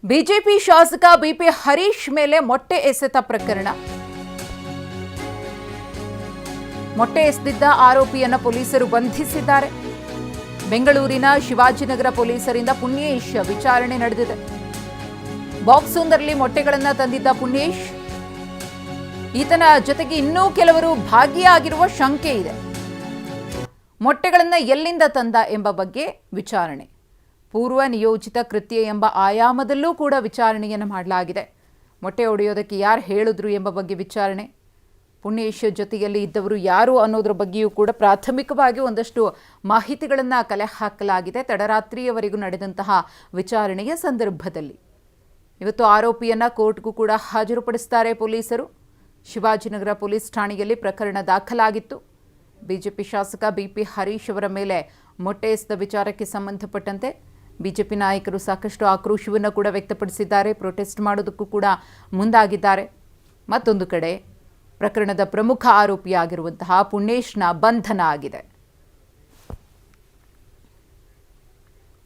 BJP ಶಾಸಕ BP Harish ಮೇಲೆ ಮೊಟ್ಟೆ ಎಸೆತ ಪ್ರಕರಣ. ಮೊಟ್ಟೆ ಎಸೆದಿದ್ದ ಆರೋಪಿಯನ್ನು ಪೊಲೀಸರು ಬಂಧಿಸಿದ್ದಾರೆ. ಬೆಂಗಳೂರಿನ ಶಿವಾಜಿನಗರ ಪೊಲೀಸರಿಂದ ಪುಣ್ಯೇಶ್ ವಿಚಾರಣೆ ನಡೆದಿದೆ. ಬಾಕ್ಸ್ ಒಂದರಲ್ಲಿ ಮೊಟ್ಟೆಗಳನ್ನು ತಂದಿದ್ದ ಪುಣ್ಯೇಶ್, ಈತನ ಜೊತೆಗೆ ಇನ್ನೂ ಕೆಲವರು ಭಾಗಿಯಾಗಿರುವ ಶಂಕೆ ಇದೆ. ಮೊಟ್ಟೆಗಳನ್ನು ಎಲ್ಲಿಂದ ತಂದ ಎಂಬ ಬಗ್ಗೆ ವಿಚಾರಣೆ. ಪೂರ್ವ ನಿಯೋಜಿತ ಕೃತ್ಯ ಎಂಬ ಆಯಾಮದಲ್ಲೂ ಕೂಡ ವಿಚಾರಣೆಯನ್ನು ಮಾಡಲಾಗಿದೆ. ಮೊಟ್ಟೆ ಒಡೆಯೋದಕ್ಕೆ ಯಾರು ಹೇಳಿದ್ರು ಎಂಬ ಬಗ್ಗೆ ವಿಚಾರಣೆ. ಪುಣ್ಯೇಶ್ ಜೊತೆಯಲ್ಲಿ ಇದ್ದವರು ಯಾರು ಅನ್ನೋದ್ರ ಬಗ್ಗೆಯೂ ಕೂಡ ಪ್ರಾಥಮಿಕವಾಗಿ ಒಂದಷ್ಟು ಮಾಹಿತಿಗಳನ್ನು ಕಲೆ ಹಾಕಲಾಗಿದೆ. ತಡರಾತ್ರಿಯವರೆಗೂ ನಡೆದಂತಹ ವಿಚಾರಣೆಯ ಸಂದರ್ಭದಲ್ಲಿ ಇವತ್ತು ಆರೋಪಿಯನ್ನು ಕೋರ್ಟ್ಗೂ ಕೂಡ ಹಾಜರುಪಡಿಸುತ್ತಾರೆ ಪೊಲೀಸರು. ಶಿವಾಜಿನಗರ ಪೊಲೀಸ್ ಠಾಣೆಯಲ್ಲಿ ಪ್ರಕರಣ ದಾಖಲಾಗಿತ್ತು. ಬಿಜೆಪಿ ಶಾಸಕ ಬಿಪಿ ಹರೀಶ್ ಅವರ ಮೇಲೆ ಮೊಟ್ಟೆ ಎಸೆದ ವಿಚಾರಕ್ಕೆ ಸಂಬಂಧಪಟ್ಟಂತೆ ಬಿಜೆಪಿ ನಾಯಕರು ಸಾಕಷ್ಟು ಆಕ್ರೋಶವನ್ನು ಕೂಡ ವ್ಯಕ್ತಪಡಿಸಿದ್ದಾರೆ. ಪ್ರೊಟೆಸ್ಟ್ ಮಾಡೋದಕ್ಕೂ ಕೂಡ ಮುಂದಾಗಿದ್ದಾರೆ. ಮತ್ತೊಂದು ಕಡೆ ಪ್ರಕರಣದ ಪ್ರಮುಖ ಆರೋಪಿಯಾಗಿರುವಂತಹ ಪುಣ್ಯೇಶ್ನ ಬಂಧನ ಆಗಿದೆ.